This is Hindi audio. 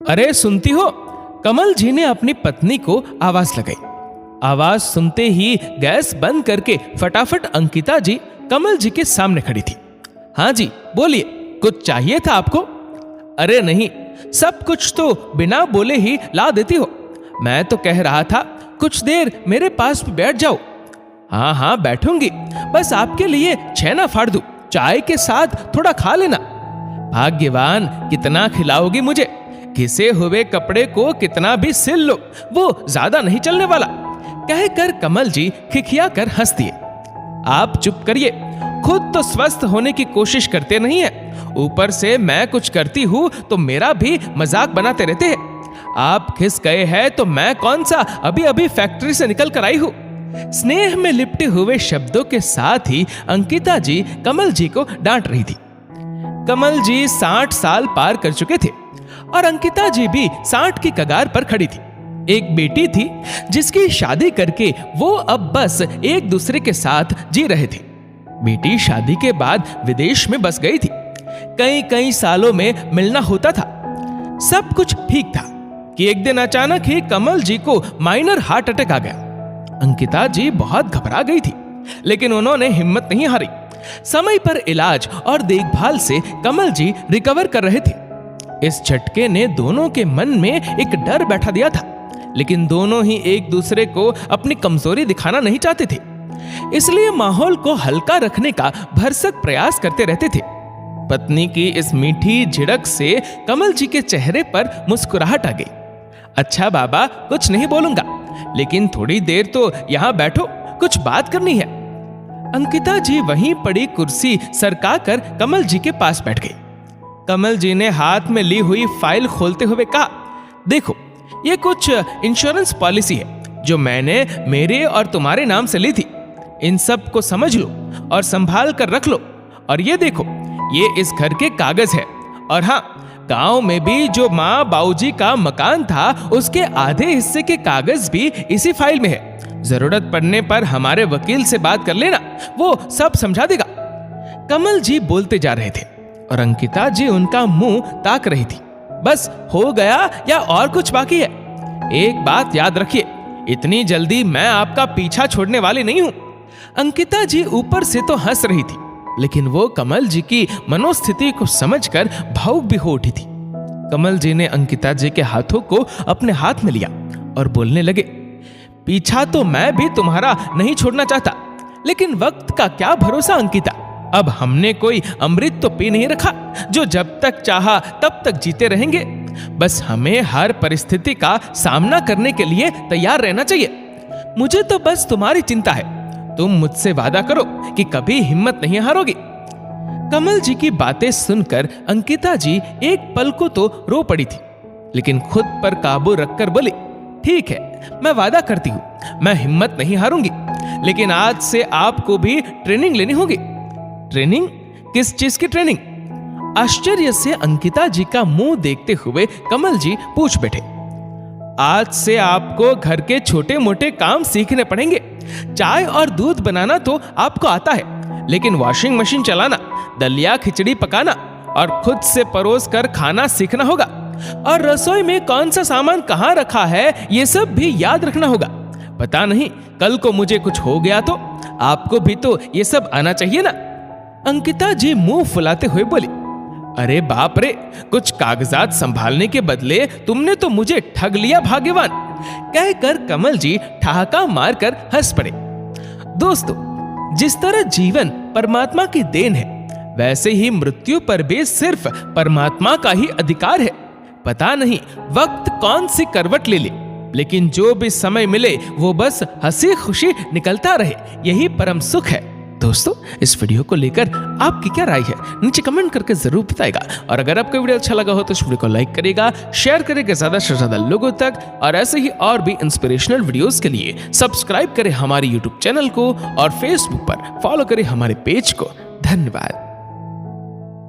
अरे सुनती हो? कमल जी ने अपनी पत्नी को आवाज लगाई। आवाज सुनते ही गैस बंद करके फटाफट अंकिता जी कमल जी के सामने खड़ी थी। हाँ जी बोलिए, कुछ चाहिए था आपको? अरे नहीं, सब कुछ तो बिना बोले ही ला देती हो। मैं तो कह रहा था कुछ देर मेरे पास बैठ जाओ। हाँ हाँ बैठूंगी, बस आपके लिए छेना फाड़ दूं, चाय के साथ थोड़ा खा लेना। भाग्यवान, कितना खिलाओगी मुझे? घिसे हुए कपड़े को कितना भी सिल लो, वो ज्यादा नहीं चलने वाला। कहकर कमल जी खिखिया कर हंस दिए। आप चुप करिए, खुद तो स्वस्थ होने की कोशिश करते नहीं है, ऊपर से मैं कुछ करती हूं तो मेरा भी मजाक बनाते रहते हैं। आप खिस गए हैं तो मैं कौन सा अभी अभी फैक्ट्री से निकल कर आई हूं। स्नेह में लिपटे हुए शब्दों के साथ ही अंकिता जी कमल जी को डांट रही थी। कमल जी 60 साल पार कर चुके थे और अंकिता जी भी 60 की कगार पर खड़ी थी। एक बेटी थी जिसकी शादी करके वो अब बस एक दूसरे के साथ जी रहे थे। बेटी शादी के बाद विदेश में बस गई थी। कई कई सालों में मिलना होता था। सब कुछ ठीक था कि एक दिन अचानक ही कमल जी को माइनर हार्ट अटैक आ गया। अंकिता जी बहुत घबरा गई थी, लेकिन उन्होंने हिम्मत नहीं हारी। समय पर इलाज और देखभाल से कमल जी रिकवर कर रहे थे। इस झटके ने दोनों के मन में एक डर बैठा दिया था, लेकिन दोनों ही एक दूसरे को अपनी कमजोरी दिखाना नहीं चाहते थे, इसलिए माहौल को हल्का रखने का भरसक प्रयास करते रहते थे। पत्नी की इस मीठी झिड़क से कमल जी के चेहरे पर मुस्कुराहट आ गई। अच्छा बाबा, कुछ नहीं बोलूंगा, लेकिन थोड़ी देर तो यहाँ बैठो, कुछ बात करनी है। अंकिता जी वहीं पड़ी कुर्सी सरका कर कमल जी के पास बैठ गई। कमल जी ने हाथ में ली हुई फाइल खोलते हुए कहा, देखो ये कुछ इंश्योरेंस पॉलिसी है जो मैंने मेरे और तुम्हारे नाम से ली थी। इन सब को समझ लो और संभाल कर रख लो। और ये देखो, ये इस घर के कागज है। और हाँ, गांव में भी जो माँ बाबूजी का मकान था उसके आधे हिस्से के कागज भी इसी फाइल में है। जरूरत पड़ने पर हमारे वकील से बात कर लेना, वो सब समझा देगा। कमल जी बोलते जा रहे थे और अंकिता जी उनका मुंह ताक रही थी। बस हो गया या और कुछ बाकी है? एक बात याद रखिए, इतनी जल्दी मैं आपका पीछा छोड़ने वाली नहीं हूं। अंकिता जी ऊपर से तो हंस रही थी, लेकिन वो कमल जी की मनोस्थिति को समझकर भावुक भी हो उठी थी। कमल जी ने अंकिता जी के हाथों को अपने हाथ में लिया और बोलने लगे, पीछा तो मैं भी तुम्हारा नहीं छोड़ना चाहता, लेकिन वक्त का क्या भरोसा अंकिता। अब हमने कोई अमृत तो पी नहीं रखा जो जब तक चाहा तब तक जीते रहेंगे। बस हमें हर परिस्थिति का सामना करने के लिए तैयार रहना चाहिए। मुझे तो बस तुम्हारी चिंता है। तुम मुझसे वादा करो कि कभी हिम्मत नहीं हारोगी। कमल जी की बातें सुनकर अंकिता जी एक पल को तो रो पड़ी थी, लेकिन खुद पर काबू रखकर बोली, ठीक है, मैं वादा करती हूँ, मैं हिम्मत नहीं हारूंगी, लेकिन आज से आपको भी ट्रेनिंग लेनी होगी। ट्रेनिंग? किस चीज की ट्रेनिंग? आश्चर्य से अंकिता जी का मुंह देखते हुए कमल जी पूछ बैठे। आज से आपको घर के छोटे मोटे काम सीखने पड़ेंगे। चाय और दूध बनाना तो आपको आता है, लेकिन वॉशिंग मशीन चलाना, दलिया खिचड़ी पकाना और खुद से परोस कर खाना सीखना होगा। और रसोई में कौन सा सामान कहाँ रखा है ये सब भी याद रखना होगा। पता नहीं कल को मुझे कुछ हो गया तो आपको भी तो ये सब आना चाहिए ना। अंकिता जी मुंह फुलाते हुए बोली, अरे बाप रे, कुछ कागजात संभालने के बदले तुमने तो मुझे ठग लिया भाग्यवान। कहकर कमल जी ठहाका मारकर हंस पड़े। दोस्तों, जिस तरह जीवन परमात्मा की देन है, वैसे ही मृत्यु पर भी सिर्फ परमात्मा का ही अधिकार है। पता नहीं वक्त कौन सी करवट ले ले, लेकिन जो भी समय मिले वो बस हंसी खुशी निकलता रहे, यही परम सुख है। दोस्तों, इस वीडियो को लेकर आपकी क्या राय है नीचे कमेंट करके जरूर बताएगा। और अगर आपको वीडियो अच्छा लगा हो तो इस वीडियो को लाइक करेगा, शेयर करेगा ज्यादा से ज्यादा लोगों तक, और ऐसे ही और भी इंस्पिरेशनल वीडियोस के लिए सब्सक्राइब करें हमारे यूट्यूब चैनल को और फेसबुक पर फॉलो करें हमारे पेज को। धन्यवाद।